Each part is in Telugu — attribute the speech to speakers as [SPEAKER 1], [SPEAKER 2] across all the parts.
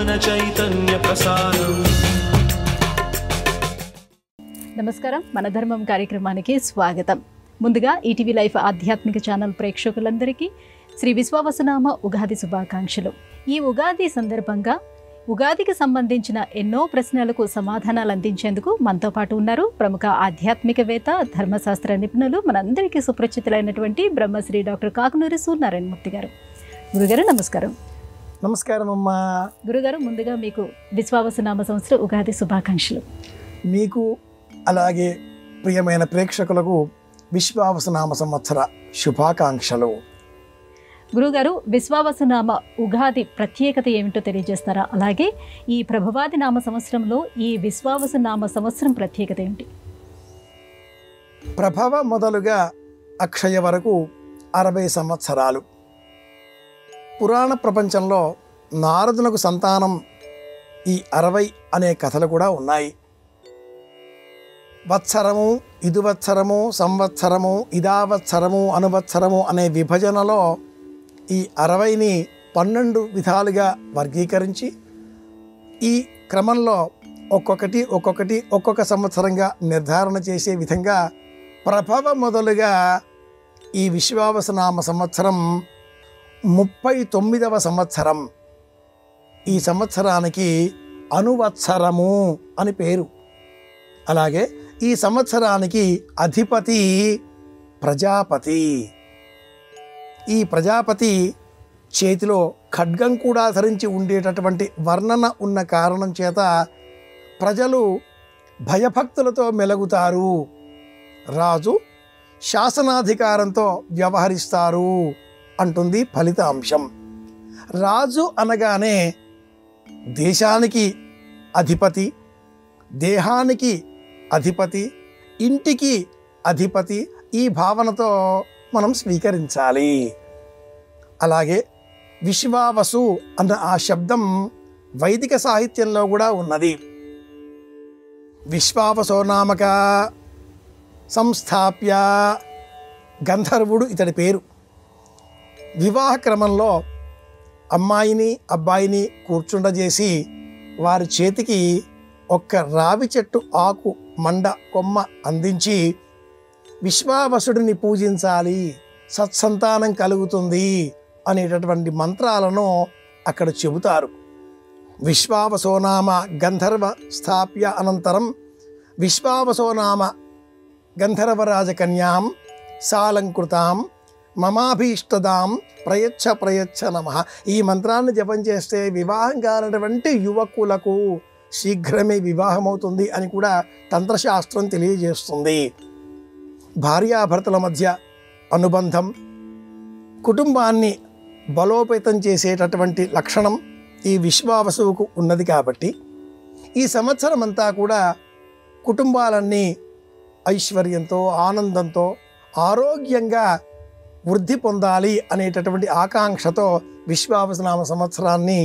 [SPEAKER 1] ज्ञान चैतन्य प्रसारम्।
[SPEAKER 2] నమస్కారం మన ధర్మం కార్యక్రమానికి స్వాగతం. ముందుగా ఈటీవీ లైఫ్ ఆధ్యాత్మిక ఛానల్ ప్రేక్షకులందరికీ శ్రీ విశ్వావసునామ ఉగాది శుభాకాంక్షలు. ఈ ఉగాది సందర్భంగా ఉగాదికి సంబంధించిన ఎన్నో ప్రశ్నలకు సమాధానాలు అందించేందుకు మనతో పాటు ఉన్నారు ప్రముఖ ఆధ్యాత్మికవేత్త, ధర్మశాస్త్ర నిపుణులు, మనందరికీ సుపరిచితులైనటువంటి బ్రహ్మశ్రీ డాక్టర్ కాకునూరి సూర్యనారాయణమూర్తి గారు. గురుగారు నమస్కారం.
[SPEAKER 3] నమస్కారం అమ్మా.
[SPEAKER 2] గురుగారు, ముందుగా మీకు విశ్వావసునామ సంవత్సర ఉగాది శుభాకాంక్షలు.
[SPEAKER 3] మీకు అలాగే ప్రియమైన ప్రేక్షకులకు విశ్వావసునామ సంవత్సర శుభాకాంక్షలు.
[SPEAKER 2] గురుగారు, విశ్వావసునామ ఉగాది ప్రత్యేకత ఏమిటో తెలియజేస్తారా? అలాగే ఈ ప్రభవాది నామ సంవత్సరంలో ఈ విశ్వావసునామ సంవత్సరం ప్రత్యేకత ఏమిటి?
[SPEAKER 3] ప్రభవ మొదలుగా అక్షయ వరకు 60 సంవత్సరాలు. పురాణ ప్రపంచంలో నారదునకు సంతానం ఈ 60 అనే కథలు కూడా ఉన్నాయి. వత్సరము, ఇదువత్సరము, సంవత్సరము, ఇదావత్సరము, అనువత్సరము అనే విభజనలో ఈ 60ని 12 విధాలుగా వర్గీకరించి ఈ క్రమంలో ఒక్కొక్క సంవత్సరంగా నిర్ధారణ చేసే విధంగా ప్రభవ మొదలుగా ఈ విశ్వావసునామ సంవత్సరం 39వ సంవత్సరం. ఈ సంవత్సరానికి అనువత్సరము అని పేరు. అలాగే ఈ సంవత్సరానికి అధిపతి ప్రజాపతి. ఈ ప్రజాపతి చేతిలో ఖడ్గం కూడా ధరించి ఉండేటటువంటి వర్ణన ఉన్న కారణం చేత ప్రజలు భయభక్తులతో మెలుగుతారు. రాజు శాసనాధికారంతో వ్యవహరిస్తారు అంటుంది ఫలితాంశం. రాజు అనగానే దేశానికి అధిపతి, దేహానికి అధిపతి, ఇంటికి అధిపతి, ఈ భావనతో మనం స్వీకరించాలి. అలాగే విశ్వావసు అన్న ఆ శబ్దం వైదిక సాహిత్యంలో కూడా ఉన్నది. విశ్వావసో నామక సంస్థాప్య, గంధర్వుడు ఇతడి పేరు. వివాహ క్రమంలో అమ్మాయిని అబ్బాయిని కూర్చుండజేసి వారి చేతికి ఒక్క రావి చెట్టు ఆకు, మండ, కొమ్మ అందించి విశ్వావసుడిని పూజించాలి, సత్సంతానం కలుగుతుంది అనేటటువంటి మంత్రాలను అక్కడ చెబుతారు. విశ్వావసోనామ గంధర్వ స్థాప్య అనంతరం విశ్వావసోనామ గంధర్వరాజకన్యాం సాలంకృతాం మమాభీష్టదాం ప్రయచ్చ నమః. ఈ మంత్రాన్ని జపం చేస్తే వివాహం కానటువంటి యువకులకు శీఘ్రమే వివాహమవుతుంది అని కూడా తంత్రశాస్త్రం తెలియజేస్తుంది. భార్యాభర్తల మధ్య అనుబంధం, కుటుంబాన్ని బలోపేతం చేసేటటువంటి లక్షణం ఈ విశ్వావసువుకు ఉన్నది. కాబట్టి ఈ సంవత్సరం అంతా కూడా కుటుంబాలన్నీ ఐశ్వర్యంతో, ఆనందంతో, ఆరోగ్యంగా వృద్ధి పొందాలి అనేటటువంటి ఆకాంక్షతో విశ్వావసునామ సంవత్సరాన్ని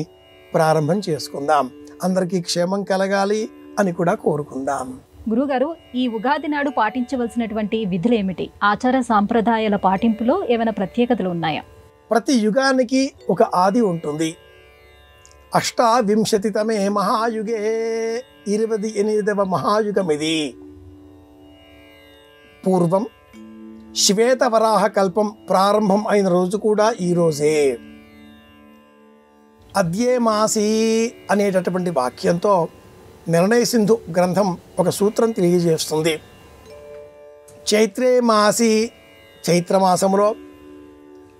[SPEAKER 3] ప్రారంభం చేసుకుందాం. అందరికీ క్షేమం కలగాలి అని కూడా కోరుకుందాం.
[SPEAKER 2] గురుగారు, ఈ ఉగాది నాడు పాటించవలసినటువంటి విధులు ఏమిటి? ఆచార సాంప్రదాయాల పాటింపులో ఏమైనా ప్రత్యేకతలు ఉన్నాయా?
[SPEAKER 3] ప్రతి యుగానికి ఒక ఆది ఉంటుంది. 28తమే మహాయుగే 28వ మహాయుగం ఇది. పూర్వం శ్వేతవరాహ కల్పం ప్రారంభం అయిన రోజు కూడా ఈ రోజే. అద్యే మాసి అనేటటువంటి వాక్యంతో నిర్ణయ సింధు గ్రంథం ఒక సూత్రం తెలియజేస్తుంది. చైత్రే మాసి, చైత్రమాసంలో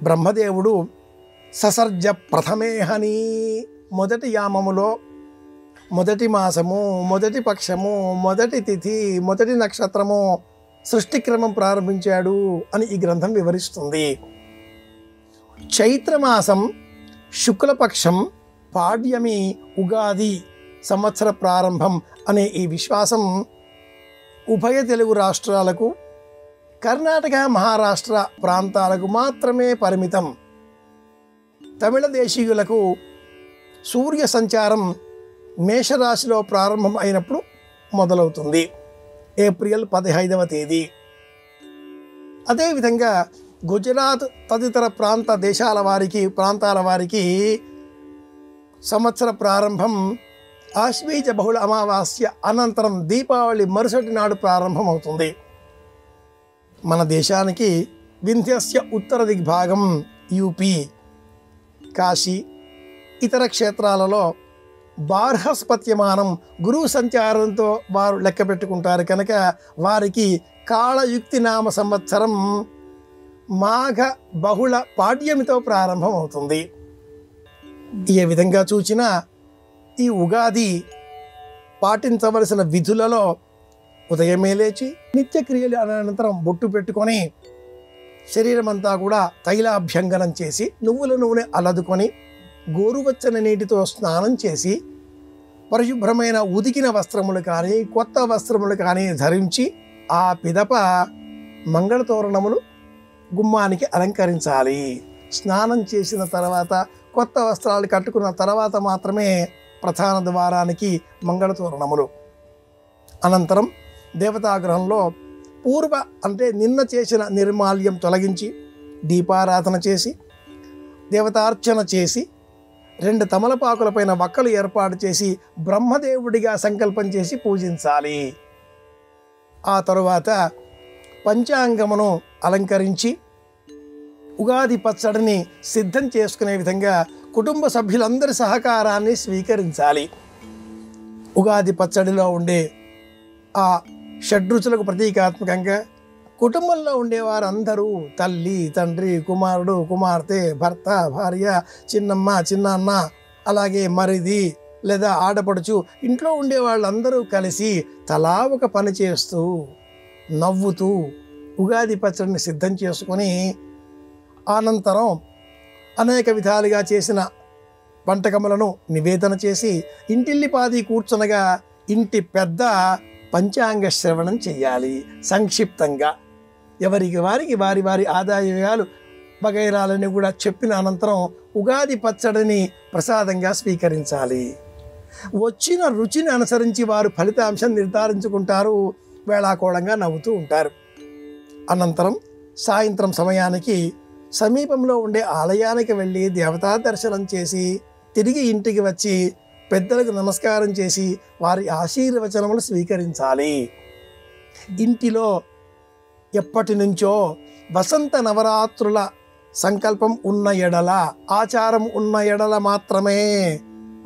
[SPEAKER 3] బ్రహ్మదేవుడు ససర్జ ప్రథమేహని, మొదటి యామములో, మొదటి మాసము, మొదటి పక్షము, మొదటి తిథి, మొదటి నక్షత్రము సృష్టిక్రమం ప్రారంభించాడు అని ఈ గ్రంథం వివరిస్తుంది. చైత్రమాసం శుక్లపక్షం పాడ్యమి ఉగాది సంవత్సర ప్రారంభం అనే ఈ విశ్వాసం ఉభయ తెలుగు రాష్ట్రాలకు, కర్ణాటక, మహారాష్ట్ర ప్రాంతాలకు మాత్రమే పరిమితం. తమిళ దేశీయులకు సూర్య సంచారం మేషరాశిలో ప్రారంభం అయినప్పుడు మొదలవుతుంది, ఏప్రిల్ 15వ తేదీ. అదేవిధంగా గుజరాత్ తదితర ప్రాంతాల వారికి సంవత్సర ప్రారంభం ఆశ్వీజ బహుళ అమావాస్య అనంతరం దీపావళి మరుసటి నాడు ప్రారంభమవుతుంది. మన దేశానికి వింధ్యస్య ఉత్తర దిగ్భాగం యూపీ, కాశీ, ఇతర క్షేత్రాలలో బార్హస్పత్యమానం గురువు సంచారంతో వారు లెక్క పెట్టుకుంటారు కనుక వారికి కాళయుక్తి నామ సంవత్సరం మాఘ బహుళ పాడ్యమితో ప్రారంభమవుతుంది. ఏ విధంగా చూచినా ఈ ఉగాది పాటించవలసిన విధులలో ఉదయమే లేచి నిత్యక్రియలు అనంతరం బొట్టు పెట్టుకొని శరీరమంతా కూడా తైలాభ్యంగనం చేసి నువ్వుల నూనె అలదుకొని గోరువెచ్చని నీటితో స్నానం చేసి పరిశుభ్రమైన ఉతికిన వస్త్రములు కానీ కొత్త వస్త్రములు కానీ ధరించి ఆ పిదప మంగళతోరణములు గుమ్మానికి అలంకరించాలి. స్నానం చేసిన తర్వాత కొత్త వస్త్రాలు కట్టుకున్న తర్వాత మాత్రమే ప్రధాన ద్వారానికి మంగళతోరణములు. అనంతరం దేవతాగృహంలో అంటే నిన్న చేసిన నిర్మాల్యం తొలగించి దీపారాధన చేసి దేవతార్చన చేసి 2 తమలపాకులపైన వక్కలు ఏర్పాటు చేసి బ్రహ్మదేవుడిగా సంకల్పం చేసి పూజించాలి. ఆ తరువాత పంచాంగమును అలంకరించి ఉగాది పచ్చడిని సిద్ధం చేసుకునే విధంగా కుటుంబ సభ్యులందరి సహకారాన్ని స్వీకరించాలి. ఉగాది పచ్చడిలో ఉండే ఆ షడ్రుచులకు ప్రతీకాత్మకంగా కుటుంబంలో ఉండేవారందరూ తల్లి, తండ్రి, కుమారుడు, కుమార్తె, భర్త, భార్య, చిన్నమ్మ, చిన్నాన్న, అలాగే మరిది లేదా ఆడపడుచు, ఇంట్లో ఉండే వాళ్ళందరూ కలిసి తలా ఒక పని చేస్తూ నవ్వుతూ ఉగాది పచ్చడిని సిద్ధం చేసుకొని అనంతరం అనేక విధాలుగా చేసిన వంటకములను నివేదన చేసి ఇంటిల్లిపాది కూర్చునగా ఇంటి పెద్ద పంచాంగ శ్రవణం చేయాలి. సంక్షిప్తంగా ఎవరికి వారికి వారి వారి ఆదాయ వ్యయాలు వగైరాలని కూడా చెప్పిన అనంతరం ఉగాది పచ్చడిని ప్రసాదంగా స్వీకరించాలి. వచ్చిన రుచిని అనుసరించి వారు ఫలితాంశం నిర్ధారించుకుంటారు. వేళాకోళంగా నవ్వుతూ ఉంటారు. అనంతరం సాయంత్రం సమయానికి సమీపంలో ఉండే ఆలయానికి వెళ్ళి దేవతా దర్శనం చేసి తిరిగి ఇంటికి వచ్చి పెద్దలకు నమస్కారం చేసి వారి ఆశీర్వచనములు స్వీకరించాలి. ఇంటిలో ఎప్పటి నుంచో వసంత నవరాత్రుల సంకల్పం ఉన్న ఎడల, ఆచారం ఉన్న ఎడల మాత్రమే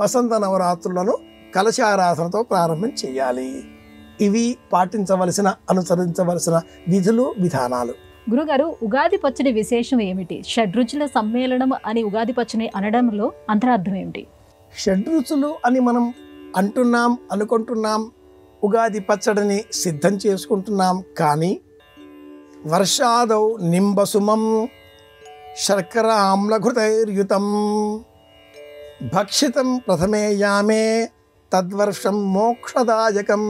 [SPEAKER 3] వసంత నవరాత్రులను కలశారాధనతో ప్రారంభం చేయాలి. ఇవి పాటించవలసిన, అనుసరించవలసిన విధులు, విధానాలు.
[SPEAKER 2] గురుగారు, ఉగాది పచ్చడి విశేషం ఏమిటి? షడ్రుచుల సమ్మేళనం అని ఉగాది పచ్చడి అనడంలో అంతరార్థం ఏమిటి?
[SPEAKER 3] షడ్రుచులు అని మనం అంటున్నాం, అనుకుంటున్నాం, ఉగాది పచ్చడిని సిద్ధం చేసుకుంటున్నాం. కానీ వర్షాదౌ నింబసుమం శర్కర ఆమ్లఘృతైర్యుతం భక్షితం ప్రథమే యామే తద్వర్షం మోక్షదాయకం.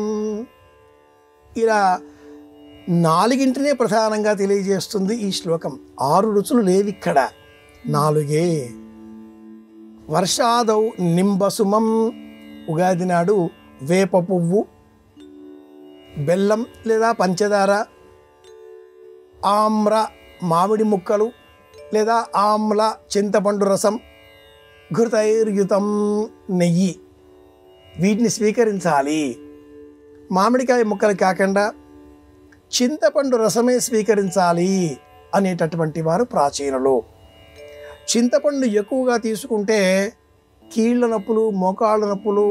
[SPEAKER 3] ఇలా 4 ప్రధానంగా తెలియజేస్తుంది ఈ శ్లోకం. 6 రుచులు లేవిక్కడ, 4. వర్షాదౌ నింబసుమం, ఉగాది నాడు వేప పువ్వు, బెల్లం లేదా పంచదార, ఆమ్ర మామిడి ముక్కలు లేదా ఆమ్ల చింతపండు రసం, ఘృతైర్యుతం నెయ్యి, వీటిని స్వీకరించాలి. మామిడికాయ ముక్కలు కాకుండా చింతపండు రసమే స్వీకరించాలి అనేటటువంటి వారు ప్రాచీనులు. చింతపండు ఎక్కువగా తీసుకుంటే కీళ్ళ నొప్పులు, మోకాళ్ళ నొప్పులు,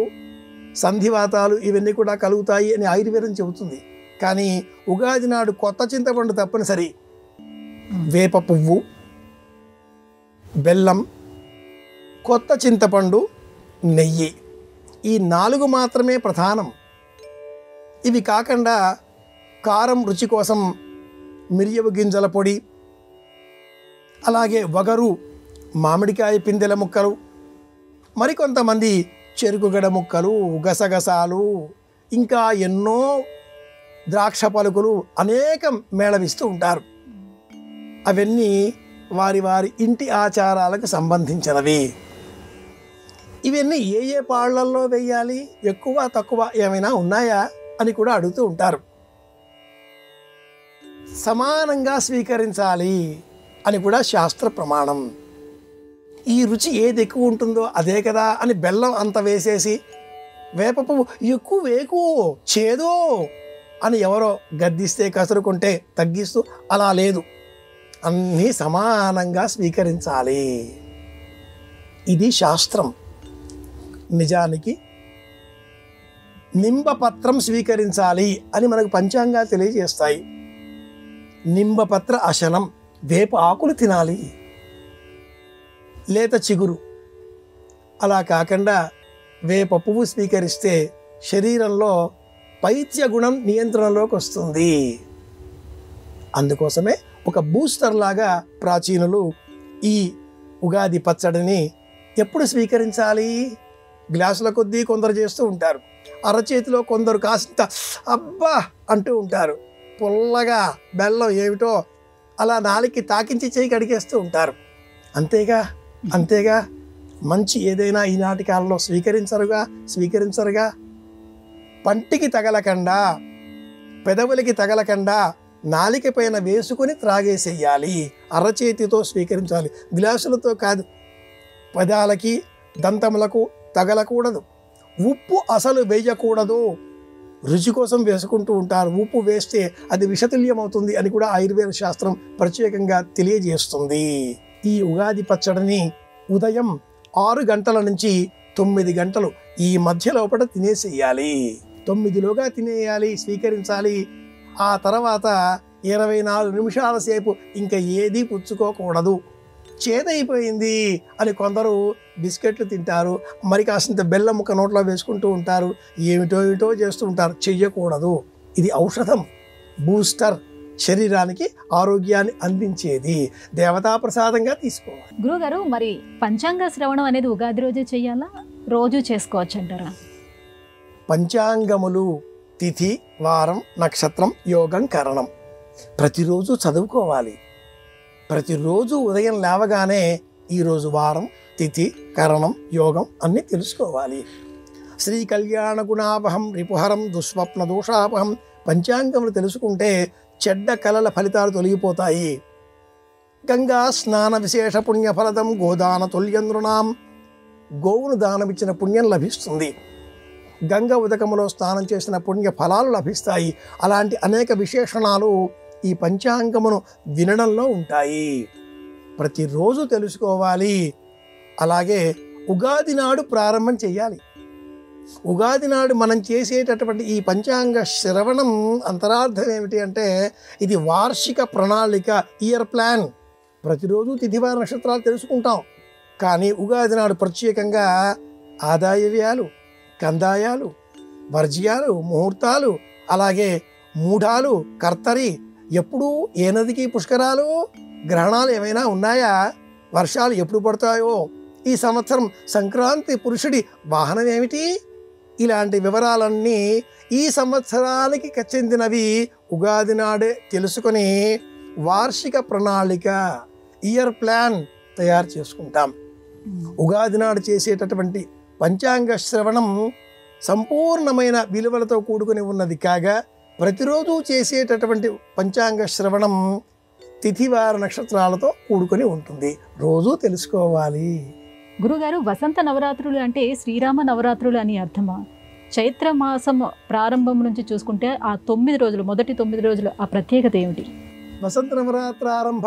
[SPEAKER 3] సంధివాతాలు ఇవన్నీ కూడా కలుగుతాయి అని ఆయుర్వేదం చెబుతుంది. కానీ ఉగాది నాడు కొత్త చింతపండు తప్పనిసరి. వేప పువ్వు, బెల్లం, కొత్త చింతపండు, నెయ్యి, ఈ 4 మాత్రమే ప్రధానం. ఇవి కాకుండా కారం రుచి కోసం మిరియపు గింజల పొడి, అలాగే వగరు మామిడికాయ పిందెల ముక్కలు, మరికొంతమంది చెరుకుగడ ముక్కలు, గసగసాలు, ఇంకా ఎన్నో ద్రాక్ష పలుకులు అనేకం మేళవిస్తూ ఉంటారు. అవన్నీ వారి వారి ఇంటి ఆచారాలకు సంబంధించినవి. ఇవన్నీ ఏ ఏ పాళ్లల్లో వేయాలి, ఎక్కువ తక్కువ ఏమైనా ఉన్నాయా అని కూడా అడుగుతూ ఉంటారు. సమానంగా స్వీకరించాలి అని కూడా శాస్త్ర ప్రమాణం. ఈ రుచి ఏది ఎక్కువ ఉంటుందో అదే కదా అని బెల్లం అంత వేసేసి వేప పువ్వు ఎక్కువ వేకు చేదు అని ఎవరో గద్దిస్తే కసురుకుంటే తగ్గిస్తూ అలా లేదు, అన్నీ సమానంగా స్వీకరించాలి. ఇది శాస్త్రం. నిజానికి నింబపత్రం స్వీకరించాలి అని మనకు పంచాంగాలు తెలియజేస్తాయి. నింబపత్ర అశనం, వేప ఆకులు తినాలి, లేత చిగురు. అలా కాకుండా వేప పువ్వు స్వీకరిస్తే శరీరంలో పైత్య గుణం నియంత్రణలోకి వస్తుంది. అందుకోసమే ఒక బూస్టర్ లాగా ప్రాచీనులు ఈ ఉగాది పచ్చడిని ఎప్పుడు స్వీకరించాలి? గ్లాసుల కొద్దీ కొందరు చేస్తూ ఉంటారు, అరచేతిలో కొందరు కాసింత అబ్బా అంటూ ఉంటారు, పుల్లగా బెల్లం ఏమిటో అలా నాలికి తాకించి చేయి కడిగేస్తూ ఉంటారు. అంతేగా మంచి ఏదైనా ఈనాటి కాలంలో స్వీకరించరుగా. పంటికి తగలకుండా, పెదవులకి తగలకుండా నాలిక పైన వేసుకొని త్రాగేసేయాలి. అరచేతితో స్వీకరించాలి, గ్లాసులతో కాదు. పదాలకి దంతములకు తగలకూడదు. ఉప్పు అసలు వేయకూడదు. రుచి కోసం వేసుకుంటూ ఉంటారు, ఉప్పు వేస్తే అది విషతుల్యం అవుతుంది అని కూడా ఆయుర్వేద శాస్త్రం ప్రత్యేకంగా తెలియజేస్తుంది. ఈ ఉగాది పచ్చడిని ఉదయం 6 గంటల నుంచి 9 గంటలు ఈ మధ్య లోపల తినేసేయాలి. 9లోగా తినేయాలి, స్వీకరించాలి. ఆ తర్వాత 24 నిమిషాల సేపు ఇంకా ఏదీ పుచ్చుకోకూడదు. చేదైపోయింది అని కొందరు బిస్కెట్లు తింటారు, మరి కాసింత బెల్లం ముక్క నోట్లో వేసుకుంటూ ఉంటారు, ఏమిటో చేస్తూ ఉంటారు. చెయ్యకూడదు. ఇది ఔషధం, బూస్టర్, శరీరానికి ఆరోగ్యాన్ని అందించేది. దేవతా ప్రసాదంగా తీసుకోవాలి.
[SPEAKER 2] గురుగారు, మరి పంచాంగ శ్రవణం అనేది ఉగాది రోజే చెయ్యాలా, రోజు చేసుకోవచ్చు అంటారా?
[SPEAKER 3] పంచాంగములు తిథి, వారం, నక్షత్రం, యోగం, కరణం ప్రతిరోజు చదువుకోవాలి. ప్రతిరోజు ఉదయం లేవగానే ఈరోజు వారం, తిథి, కరణం, యోగం అన్నీ తెలుసుకోవాలి. శ్రీ కళ్యాణ గుణాపహం రిపుహరం దుస్వప్న దోషాపహం పంచాంగములు తెలుసుకుంటే చెడ్డ కళల ఫలితాలు తొలగిపోతాయి. గంగా స్నాన విశేష పుణ్యఫలదం గోదాన తుల్యంద్రునాం, గోవును దానమిచ్చిన పుణ్యం లభిస్తుంది. గంగ ఉదకములో స్నానం చేసిన పుణ్య ఫలాలు లభిస్తాయి. అలాంటి అనేక విశేషణాలు ఈ పంచాంగమును వినడంలో ఉంటాయి. ప్రతిరోజు తెలుసుకోవాలి. అలాగే ఉగాది నాడు ప్రారంభం చేయాలి. ఉగాది నాడు మనం చేసేటటువంటి ఈ పంచాంగ శ్రవణం అంతరార్థం ఏమిటి అంటే, ఇది వార్షిక ప్రణాళిక, ఇయర్ ప్లాన్. ప్రతిరోజు తిథివార నక్షత్రాలు తెలుసుకుంటాం, కానీ ఉగాది నాడు ప్రత్యేకంగా ఆదాయ వ్యయాలు, కందాయాలు, వర్జ్యాలు, ముహూర్తాలు, అలాగే మూఢాలు, కర్తరి, ఎప్పుడు ఏ నదికి పుష్కరాలు, గ్రహణాలు ఏమైనా ఉన్నాయా, వర్షాలు ఎప్పుడు పడతాయో, ఈ సంవత్సరం సంక్రాంతి పురుషుడి వాహనం ఏమిటి, ఇలాంటి వివరాలన్నీ ఈ సంవత్సరానికి చెందినవి ఉగాది నాడే తెలుసుకొని వార్షిక ప్రణాళిక, ఇయర్ ప్లాన్ తయారు చేసుకుంటాం. ఉగాది నాడు చేసేటటువంటి పంచాంగ శ్రవణం సంపూర్ణమైన విలువలతో కూడుకుని ఉన్నది కాగా, ప్రతిరోజు చేసేటటువంటి పంచాంగ శ్రవణం తిథివార నక్షత్రాలతో కూడుకొని ఉంటుంది. రోజు తెలుసుకోవాలి.
[SPEAKER 2] గురుగారు, వసంత నవరాత్రులు అంటే శ్రీరామ నవరాత్రులు అని అర్థమా? చైత్ర మాసం ప్రారంభం నుంచి చూసుకుంటే ఆ 9 రోజులు, మొదటి 9 రోజులు ఆ ప్రత్యేకత ఏమిటి?
[SPEAKER 3] వసంత నవరాత్రారంభ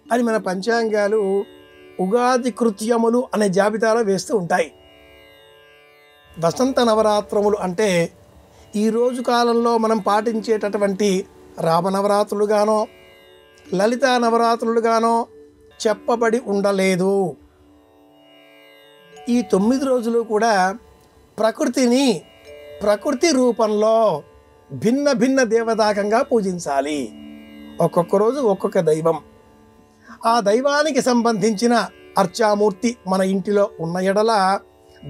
[SPEAKER 3] అని మన పంచాంగాలు ఉగాది కృత్యములు అనే జాబితాలో వేస్తూ ఉంటాయి. వసంత నవరాత్రములు అంటే ఈ రోజు కాలంలో మనం పాటించేటటువంటి రామనవరాత్రులుగానో లలితా నవరాత్రులుగానో చెప్పబడి ఉండలేదు. ఈ 9 రోజులు కూడా ప్రకృతి రూపంలో భిన్న భిన్న దేవతాకంగా పూజించాలి. ఒక్కొక్క రోజు ఒక్కొక్క దైవం. ఆ దైవానికి సంబంధించిన అర్చామూర్తి మన ఇంటిలో ఉన్న ఎడల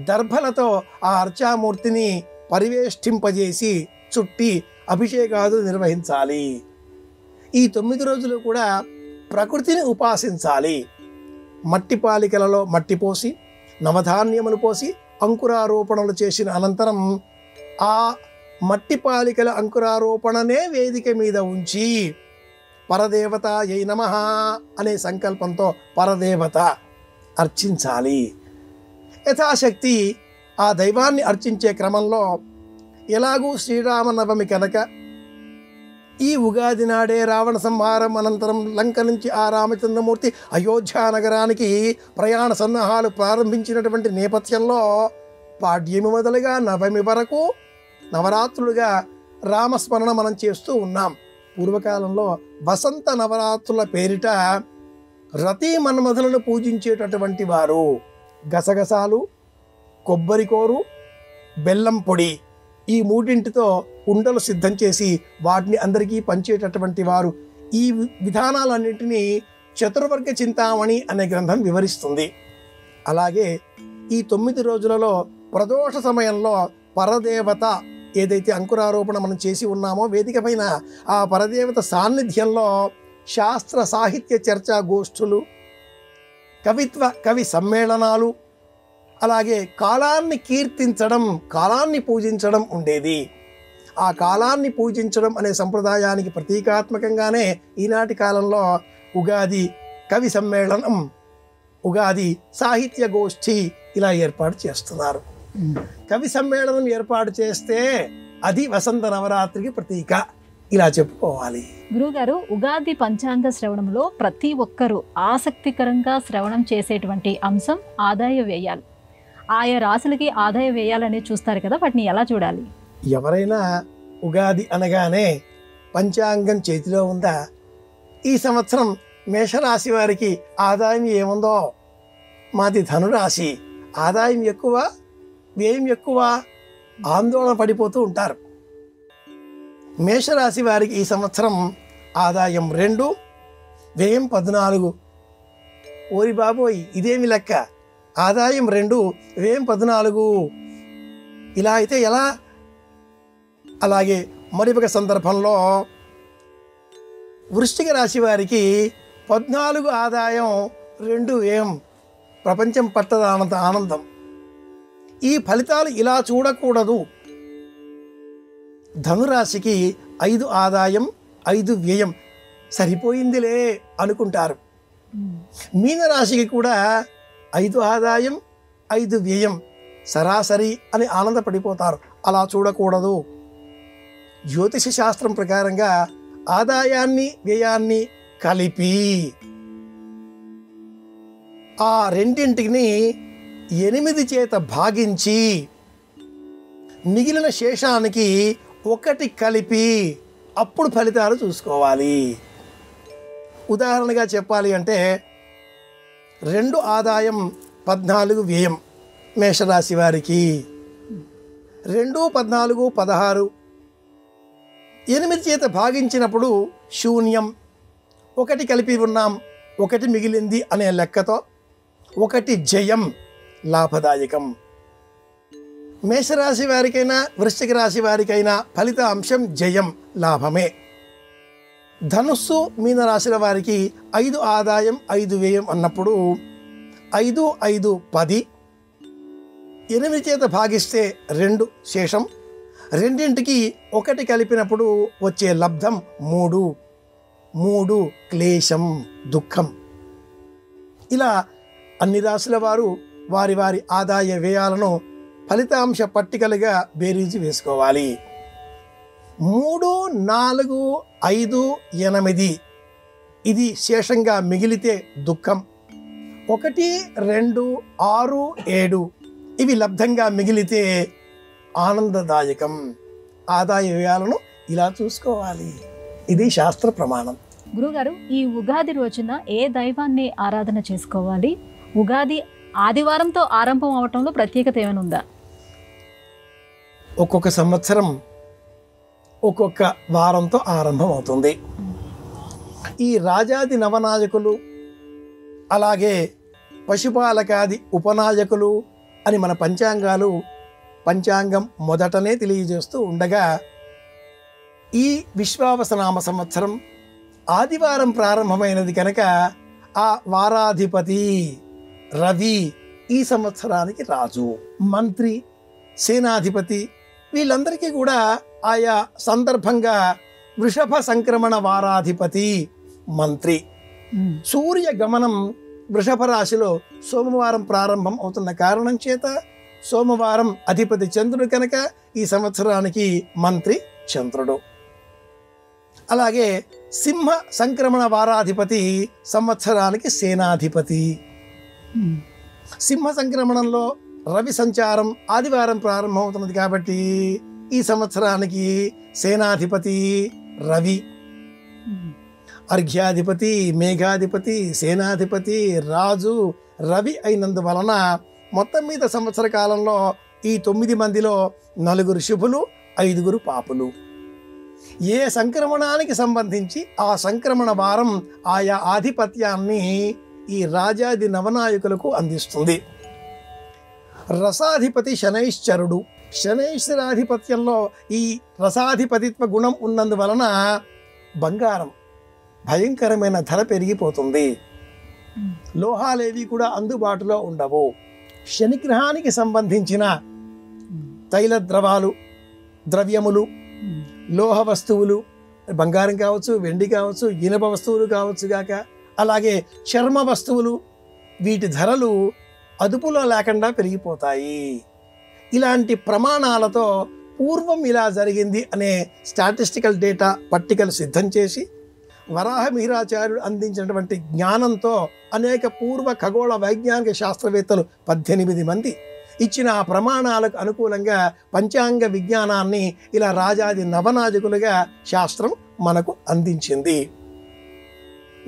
[SPEAKER 3] దర్భలతో ఆ అర్చామూర్తిని పరివేష్టింపజేసి చుట్టి అభిషేకాలు నిర్వహించాలి. ఈ 9 రోజులు కూడా ప్రకృతిని ఉపాసించాలి. మట్టి పాలికలలో మట్టి పోసి, నవధాన్యములు పోసి అంకురారోపణలు చేసిన అనంతరం ఆ మట్టి పాలికల అంకురారోపణనే వేదిక మీద ఉంచి పరదేవత యై నమః అనే సంకల్పంతో పరదేవత అర్చించాలి. యథాశక్తి ఆ దైవాన్ని అర్చించే క్రమంలో ఎలాగూ శ్రీరామనవమి కనుక ఈ ఉగాది నాడే రావణ సంహారం అనంతరం లంక నుంచి ఆ రామచంద్రమూర్తి అయోధ్య నగరానికి ప్రయాణ సన్నాహాలు ప్రారంభించినటువంటి నేపథ్యంలో పాడ్యమి మొదలుగా నవమి వరకు నవరాత్రులుగా రామస్మరణ మనం చేస్తూ ఉన్నాం. పూర్వకాలంలో వసంత నవరాత్రుల పేరిట రతి మన్మధులను పూజించేటటువంటి వారు గసగసాలు, కొబ్బరికోరు, బెల్లం పొడి ఈ మూడింటితో ఉండలు సిద్ధం చేసి వాటిని అందరికీ పంచేటటువంటి వారు. ఈ విధానాలన్నింటినీ చతుర్వర్గ చింతామణి అనే గ్రంథం వివరిస్తుంది. అలాగే ఈ 9 రోజులలో ప్రదోష సమయంలో పరదేవత ఏదైతే అంకురారోపణ మనం చేసి ఉన్నామో వేదిక పైన ఆ పరదేవత సాన్నిధ్యంలో శాస్త్ర సాహిత్య చర్చా గోష్ఠులు, కవి సమ్మేళనాలు, అలాగే కాలాన్ని కీర్తించడం, కాలాన్ని పూజించడం ఉండేది. ఆ కాలాన్ని పూజించడం అనే సంప్రదాయానికి ప్రతీకాత్మకంగానే ఈనాటి కాలంలో ఉగాది కవి సమ్మేళనం, ఉగాది సాహిత్య గోష్ఠి ఇలా ఏర్పాటు చేస్తున్నారు. కవి సమ్మేళనం ఏర్పాటు చేస్తే అది వసంత నవరాత్రికి ప్రతీక ఇలా చెప్పుకోవాలి.
[SPEAKER 2] గురువుగారు, ఉగాది పంచాంగ శ్రవణంలో ప్రతి ఒక్కరూ ఆసక్తికరంగా శ్రవణం చేసేటువంటి అంశం ఆదాయ వ్యయాలు. ఆయా రాశులకి ఆదాయ వ్యయాలని చూస్తారు కదా, వాటిని ఎలా చూడాలి?
[SPEAKER 3] ఎవరైనా ఉగాది అనగానే పంచాంగం చేతిలో ఉందా, ఈ సంవత్సరం మేషరాశి వారికి ఆదాయం ఏముందో, మాది ధనురాశి, ఆదాయం ఎక్కువ వ్యయం ఎక్కువ, ఆందోళన పడిపోతూ ఉంటారు. మేషరాశి వారికి ఈ సంవత్సరం ఆదాయం 2, వ్యయం 14. ఓరి బాబోయ్, ఇదేమి లెక్క, ఆదాయం 2 వ్యయం 14, ఇలా అయితే ఎలా? అలాగే మరొక సందర్భంలో వృశ్చిక రాశి వారికి 14 ఆదాయం 2 వ్యయం, ప్రపంచం పట్టదానంత ఆనందం. ఈ ఫలితాలు ఇలా చూడకూడదు. ధనురాశికి 5 ఆదాయం 5 వ్యయం, సరిపోయిందిలే అనుకుంటారు. మీనరాశికి కూడా 5 ఆదాయం 5 వ్యయం, సరాసరి అని ఆనందపడిపోతారు. అలా చూడకూడదు. జ్యోతిష శాస్త్రం ప్రకారంగా ఆదాయాన్ని వ్యయాన్ని కలిపి ఆ రెండింటిని 8 చేత భాగించి మిగిలిన శేషానికి 1 కలిపి అప్పుడు ఫలితాలు చూసుకోవాలి. ఉదాహరణగా చెప్పాలి అంటే 2 ఆదాయం 14 వ్యయం మేషరాశి వారికి, 2, 14, 16, 8 చేత భాగించినప్పుడు శూన్యం, 1 కలిపి ఉన్నాం, 1 మిగిలింది అనే లెక్కతో 1 జయం, లాభదాయకం. మేషరాశి వారికైనా వృశ్చిక రాశి వారికైనా ఫలిత అంశం జయం, లాభమే. ధనుస్సు మీనరాశుల వారికి 5 ఆదాయం 5 వ్యయం అన్నప్పుడు 5, 5, 10, 8 చేత భాగిస్తే 2 శేషం, రెండింటికి 1 కలిపినప్పుడు వచ్చే లబ్ధం 3, 3 క్లేశం, దుఃఖం. ఇలా అన్ని రాశుల వారు వారి వారి ఆదాయ వ్యయాలను ఫలితాంశ పట్టికలుగా బేరీజు వేసుకోవాలి. 3, 4, 5, 8 ఇది శేషంగా మిగిలితే దుఃఖం. 1, 2, 6, 7 ఇవి లబ్ధంగా మిగిలితే ఆనందదాయకం. ఆదాయ వ్యయాలను ఇలా చూసుకోవాలి. ఇది శాస్త్ర ప్రమాణం.
[SPEAKER 2] గురుగారు, ఈ ఉగాది రోజున ఏ దైవాన్ని ఆరాధన చేసుకోవాలి? ఉగాది ఆదివారంతో ఆరంభం అవటంలో ప్రత్యేకత ఏమైనా ఉందా?
[SPEAKER 3] ఒక్కొక్క సంవత్సరం ఒక్కొక్క వారంతో ఆరంభం అవుతుంది. ఈ రాజాది నవనాయకులు అలాగే పశుపాలకాది ఉపనాయకులు అని మన పంచాంగం మొదటనే తెలియజేస్తూ ఉండగా ఈ విశ్వావసనామ సంవత్సరం ఆదివారం ప్రారంభమైనది కనుక ఆ వారాధిపతి రవి ఈ సంవత్సరానికి రాజు, మంత్రి, సేనాధిపతి వీళ్ళందరికీ కూడా ఆయా సందర్భంగా వృషభ సంక్రమణ వారాధిపతి మంత్రి. సూర్య గమనం వృషభ రాశిలో సోమవారం ప్రారంభం అవుతున్న కారణం చేత సోమవారం అధిపతి చంద్రుడు కనుక ఈ సంవత్సరానికి మంత్రి చంద్రుడు. అలాగే సింహ సంక్రమణ వారాధిపతి సంవత్సరానికి సేనాధిపతి. సింహ సంక్రమణంలో రవి సంచారం ఆదివారం ప్రారంభం అవుతున్నది కాబట్టి ఈ సంవత్సరానికి సేనాధిపతి రవి. అర్ఘ్యాధిపతి, మేఘాధిపతి, సేనాధిపతి, రాజు రవి అయినందువలన మొత్తం మీద సంవత్సర కాలంలో ఈ 9 మందిలో 4 శుభులు, 5 పాపులు. ఏ సంక్రమణానికి సంబంధించి ఆ సంక్రమణ వారం ఆయా ఆధిపత్యాన్ని ఈ రాజాది నవనాయకులకు అందిస్తుంది. రసాధిపతి శనైశ్చరుడు. శనైశ్వరాధిపత్యంలో ఈ రసాధిపతిత్వ గుణం ఉన్నందువలన బంగారం భయంకరమైన ధర పెరిగిపోతుంది. లోహాలేవి కూడా అందుబాటులో ఉండవు. శనిగ్రహానికి సంబంధించిన తైల ద్రవ్యములు, లోహ వస్తువులు, బంగారం కావచ్చు, వెండి కావచ్చు, ఇనుప వస్తువులు కావచ్చు గాక, అలాగే చర్మ వస్తువులు, వీటి ధరలు అదుపులో లేకుండా పెరిగిపోతాయి. ఇలాంటి ప్రమాణాలతో పూర్వం ఇలా జరిగింది అనే స్టాటిస్టికల్ డేటా పట్టికలు సిద్ధం చేసి వరాహ మిహిరాచార్యుడు అందించినటువంటి జ్ఞానంతో అనేక పూర్వ ఖగోళ వైజ్ఞానిక శాస్త్రవేత్తలు 18 మంది ఇచ్చిన ఆ ప్రమాణాలకు అనుకూలంగా పంచాంగ విజ్ఞానాన్ని ఇలా రాజాది నవనాయకులుగా శాస్త్రం మనకు అందించింది.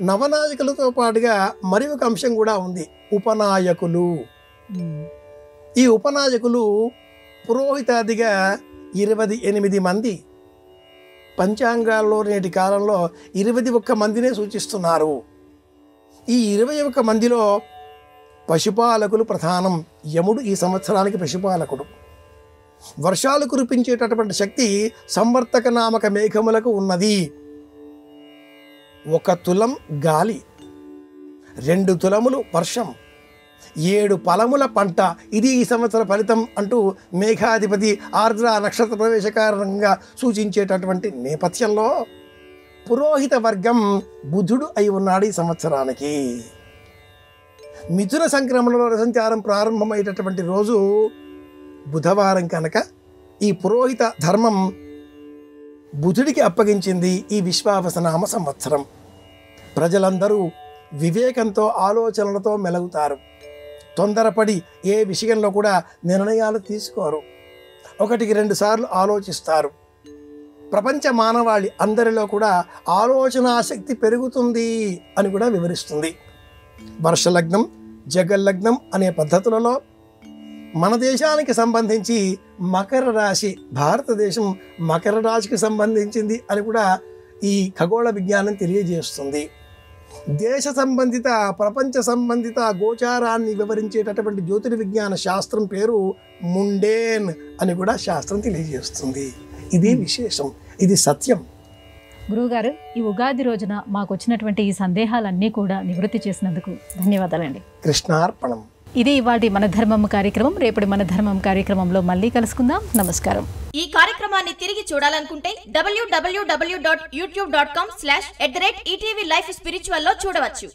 [SPEAKER 3] నవనాయకులతో పాటుగా మరి ఒక అంశం కూడా ఉంది, ఉపనాయకులు. ఈ ఉపనాయకులు పురోహితాదిగా 28 మంది. పంచాంగాల్లో నేటి కాలంలో 21 మందినే సూచిస్తున్నారు. ఈ 21 మందిలో పశుపాలకులు ప్రధానం. యముడు ఈ సంవత్సరానికి పశుపాలకుడు. వర్షాలు కురిపించేటటువంటి శక్తి సంవర్తక నామక మేఘములకు ఉన్నది. 1 తులం గాలి, 2 తులములు వర్షం, 7 ఫలముల పంట, ఇది ఈ సంవత్సర ఫలితం అంటూ మేఘాధిపతి ఆర్ద్ర నక్షత్ర ప్రవేశ కారణంగా సూచించేటటువంటి నేపథ్యంలో పురోహిత వర్గం బుధుడు అయి ఉన్నాడు ఈ సంవత్సరానికి. మిథున సంక్రమణలో సంచారం ప్రారంభమయ్యేటటువంటి రోజు బుధవారం కనుక ఈ పురోహిత ధర్మం బుధుడికి అప్పగించింది ఈ విశ్వావసనామ సంవత్సరం. ప్రజలందరూ వివేకంతో ఆలోచనలతో మెలుగుతారు. తొందరపడి ఏ విషయంలో కూడా నిర్ణయాలు తీసుకోరు. 1-2 సార్లు ఆలోచిస్తారు. ప్రపంచ మానవాళి అందరిలో కూడా ఆలోచనా శక్తి పెరుగుతుంది అని కూడా వివరిస్తుంది. వర్షలగ్నం, జగల్లగ్నం అనే పద్ధతులలో మన దేశానికి సంబంధించి మకర రాశి, భారతదేశం మకర రాశికి సంబంధించింది అని కూడా ఈ ఖగోళ విజ్ఞానం తెలియజేస్తుంది. దేశ సంబంధిత, ప్రపంచ సంబంధిత గోచారాన్ని వివరించేటటువంటి జ్యోతిర్విజ్ఞాన శాస్త్రం పేరు ముండేన్ అని కూడా శాస్త్రం తెలియజేస్తుంది. ఇది విశేషం, ఇది సత్యం.
[SPEAKER 2] గురువుగారు, ఈ ఉగాది రోజున మాకు వచ్చినటువంటి ఈ సందేహాలన్నీ కూడా నివృత్తి చేసినందుకు ధన్యవాదాలండి.
[SPEAKER 3] కృష్ణార్పణం.
[SPEAKER 2] ఇది ఇవాటి మన ధర్మం కార్యక్రమం. రేపటి మన ధర్మం కార్యక్రమంలో మళ్ళీ కలుసుకుందాం. నమస్కారం.
[SPEAKER 4] ఈ కార్యక్రమాన్ని తిరిగి చూడాలనుకుంటే www.youtube.com/ETV Life Spiritual లో చూడవచ్చు.